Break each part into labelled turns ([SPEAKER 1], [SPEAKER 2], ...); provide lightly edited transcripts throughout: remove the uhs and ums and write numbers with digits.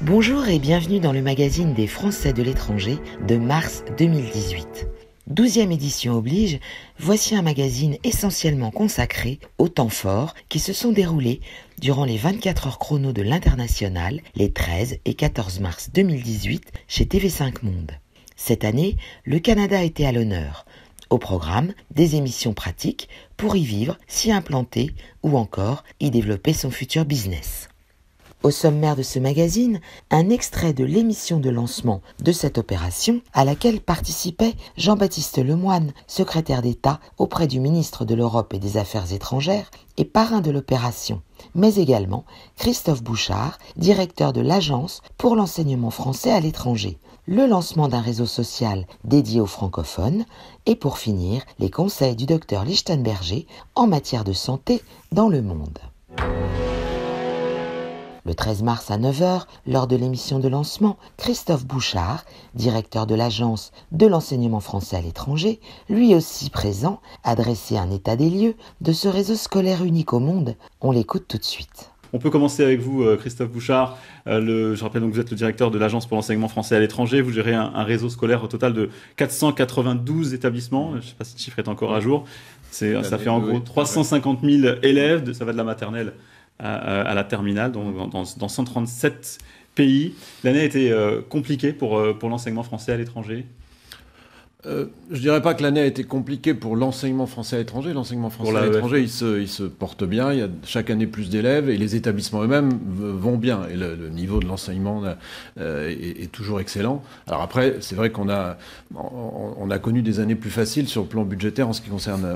[SPEAKER 1] Bonjour et bienvenue dans le magazine des Français de l'étranger de mars 2018. 12e édition oblige, voici un magazine essentiellement consacré aux temps forts qui se sont déroulés durant les 24 heures chrono de l'International les 13 et 14 mars 2018 chez TV5 Monde. Cette année, le Canada était à l'honneur. Au programme, des émissions pratiques pour y vivre, s'y implanter ou encore y développer son futur business. Au sommaire de ce magazine, un extrait de l'émission de lancement de cette opération à laquelle participait Jean-Baptiste Lemoyne, secrétaire d'État auprès du ministre de l'Europe et des Affaires étrangères et parrain de l'opération, mais également Christophe Bouchard, directeur de l'Agence pour l'enseignement français à l'étranger, le lancement d'un réseau social dédié aux francophones et pour finir, les conseils du docteur Lichtenberger en matière de santé dans le monde. Le 13 mars à 9h, lors de l'émission de lancement, Christophe Bouchard, directeur de l'Agence de l'enseignement français à l'étranger, lui aussi présent, a dressé un état des lieux de ce réseau scolaire unique au monde. On l'écoute tout de suite.
[SPEAKER 2] On peut commencer avec vous, Christophe Bouchard. Je rappelle donc que vous êtes le directeur de l'Agence pour l'enseignement français à l'étranger. Vous gérez un réseau scolaire au total de 492 établissements. Je ne sais pas si le chiffre est encore à jour. Ça fait en gros 350 000 élèves. Ça va de la maternelle à la terminale, dans 137 pays. L'année a été compliquée pour l'enseignement français à l'étranger.
[SPEAKER 3] Je dirais pas que l'année a été compliquée pour l'enseignement français à l'étranger. L'enseignement français à l'étranger, il se porte bien. Il y a chaque année plus d'élèves et les établissements eux-mêmes vont bien. Et le niveau de l'enseignement est toujours excellent. Alors après, c'est vrai qu'on a connu des années plus faciles sur le plan budgétaire en ce qui concerne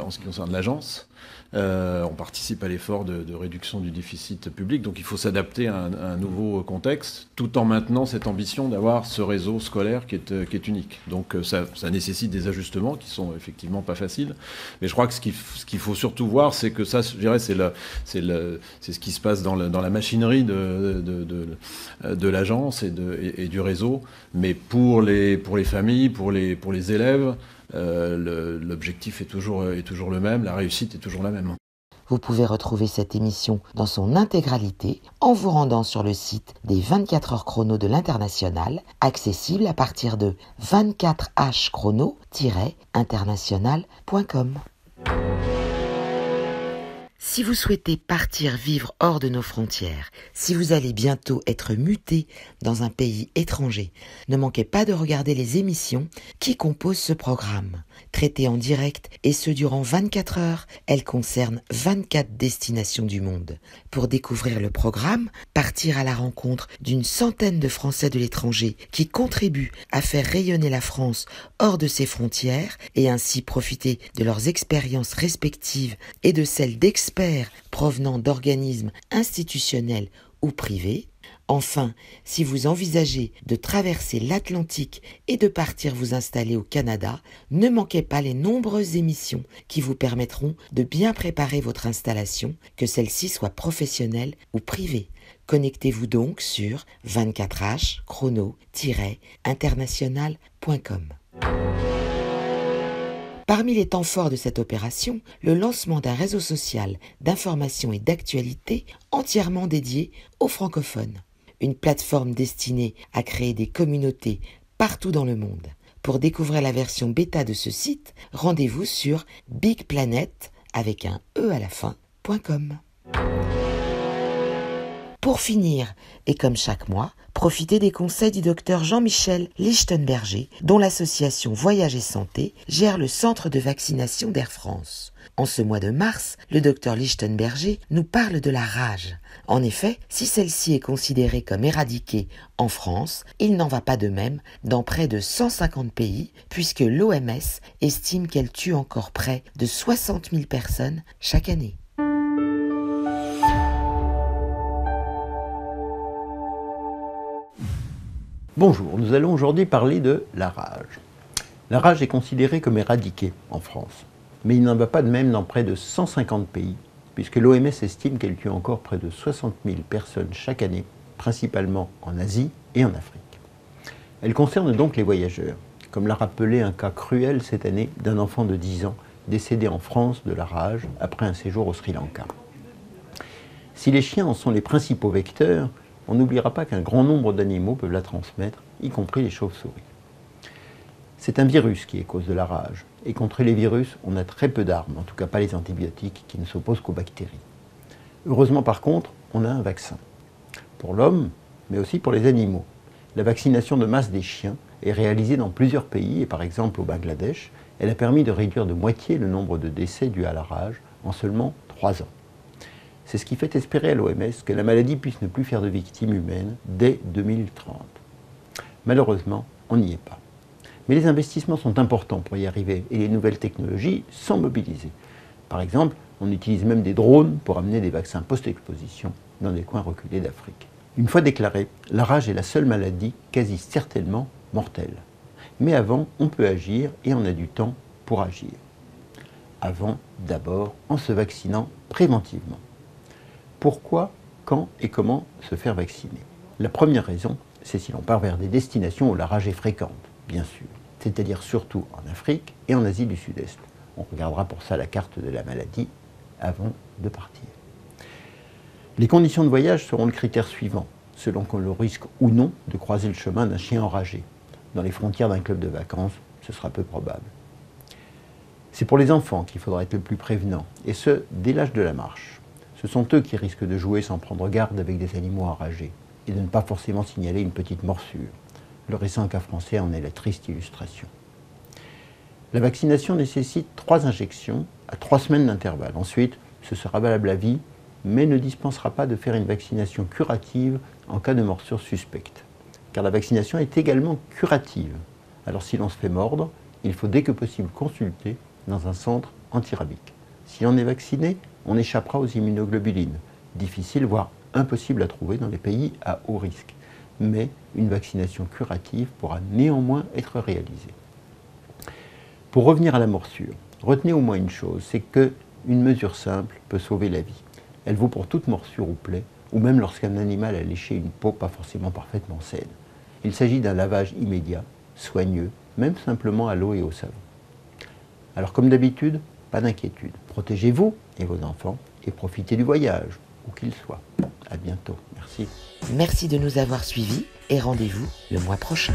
[SPEAKER 3] l'agence. On participe à l'effort de réduction du déficit public, donc il faut s'adapter à un nouveau contexte, tout en maintenant cette ambition d'avoir ce réseau scolaire qui est unique. Donc ça nécessite des ajustements qui sont effectivement pas faciles, mais je crois que ce qu'il faut surtout voir, c'est que ça, je dirais, c'est ce qui se passe dans la machinerie de l'agence et du réseau, mais pour les familles, pour les élèves, l'objectif est toujours le même, la réussite est toujours la même.
[SPEAKER 1] Vous pouvez retrouver cette émission dans son intégralité en vous rendant sur le site des 24 heures chrono de l'International, accessible à partir de 24hchrono-international.com. Si vous souhaitez partir vivre hors de nos frontières, si vous allez bientôt être muté dans un pays étranger, ne manquez pas de regarder les émissions qui composent ce programme. Traitées en direct et ce durant 24 heures, elles concernent 24 destinations du monde. Pour découvrir le programme, partir à la rencontre d'une centaine de Français de l'étranger qui contribuent à faire rayonner la France hors de ses frontières et ainsi profiter de leurs expériences respectives et de celles d'experts provenant d'organismes institutionnels ou privés. Enfin, si vous envisagez de traverser l'Atlantique et de partir vous installer au Canada, ne manquez pas les nombreuses émissions qui vous permettront de bien préparer votre installation, que celle-ci soit professionnelle ou privée. Connectez-vous donc sur 24hchrono-international.com. Parmi les temps forts de cette opération, le lancement d'un réseau social d'information et d'actualité entièrement dédié aux francophones. Une plateforme destinée à créer des communautés partout dans le monde. Pour découvrir la version bêta de ce site, rendez-vous sur bigplanet avec un e à la fin.com. Pour finir, et comme chaque mois, profitez des conseils du docteur Jean-Michel Lichtenberger, dont l'association Voyage et Santé gère le centre de vaccination d'Air France. En ce mois de mars, le docteur Lichtenberger nous parle de la rage. En effet, si celle-ci est considérée comme éradiquée en France, il n'en va pas de même dans près de 150 pays, puisque l'OMS estime qu'elle tue encore près de 60 000 personnes chaque année.
[SPEAKER 4] Bonjour, nous allons aujourd'hui parler de la rage. La rage est considérée comme éradiquée en France, mais il n'en va pas de même dans près de 150 pays, puisque l'OMS estime qu'elle tue encore près de 60 000 personnes chaque année, principalement en Asie et en Afrique. Elle concerne donc les voyageurs, comme l'a rappelé un cas cruel cette année d'un enfant de 10 ans décédé en France de la rage après un séjour au Sri Lanka. Si les chiens en sont les principaux vecteurs, on n'oubliera pas qu'un grand nombre d'animaux peuvent la transmettre, y compris les chauves-souris. C'est un virus qui est cause de la rage, et contre les virus, on a très peu d'armes, en tout cas pas les antibiotiques qui ne s'opposent qu'aux bactéries. Heureusement par contre, on a un vaccin. Pour l'homme, mais aussi pour les animaux. La vaccination de masse des chiens est réalisée dans plusieurs pays, et par exemple au Bangladesh, elle a permis de réduire de moitié le nombre de décès dus à la rage en seulement 3 ans. C'est ce qui fait espérer à l'OMS que la maladie puisse ne plus faire de victimes humaines dès 2030. Malheureusement, on n'y est pas. Mais les investissements sont importants pour y arriver et les nouvelles technologies sont mobilisées. Par exemple, on utilise même des drones pour amener des vaccins post-exposition dans des coins reculés d'Afrique. Une fois déclarée, la rage est la seule maladie quasi certainement mortelle. Mais avant, on peut agir et on a du temps pour agir. Avant, d'abord, en se vaccinant préventivement. Pourquoi, quand et comment se faire vacciner? La première raison, c'est si l'on part vers des destinations où la rage est fréquente, bien sûr, c'est-à-dire surtout en Afrique et en Asie du Sud-Est. On regardera pour ça la carte de la maladie avant de partir. Les conditions de voyage seront le critère suivant, selon qu'on le risque ou non de croiser le chemin d'un chien enragé. Dans les frontières d'un club de vacances, ce sera peu probable. C'est pour les enfants qu'il faudra être le plus prévenant, et ce, dès l'âge de la marche. Ce sont eux qui risquent de jouer sans prendre garde avec des animaux enragés, et de ne pas forcément signaler une petite morsure. Le récent cas français en est la triste illustration. La vaccination nécessite 3 injections à 3 semaines d'intervalle. Ensuite, ce sera valable à vie, mais ne dispensera pas de faire une vaccination curative en cas de morsure suspecte. Car la vaccination est également curative. Alors si l'on se fait mordre, il faut dès que possible consulter dans un centre antirabique. Si l'on est vacciné, on échappera aux immunoglobulines, difficile voire impossible à trouver dans les pays à haut risque. Mais une vaccination curative pourra néanmoins être réalisée. Pour revenir à la morsure, retenez au moins une chose, c'est qu'une mesure simple peut sauver la vie. Elle vaut pour toute morsure ou plaie, ou même lorsqu'un animal a léché une peau pas forcément parfaitement saine. Il s'agit d'un lavage immédiat, soigneux, même simplement à l'eau et au savon. Alors comme d'habitude, pas d'inquiétude. Protégez-vous et vos enfants et profitez du voyage, où qu'il soit. À bientôt. Merci.
[SPEAKER 1] Merci de nous avoir suivis et rendez-vous le mois prochain.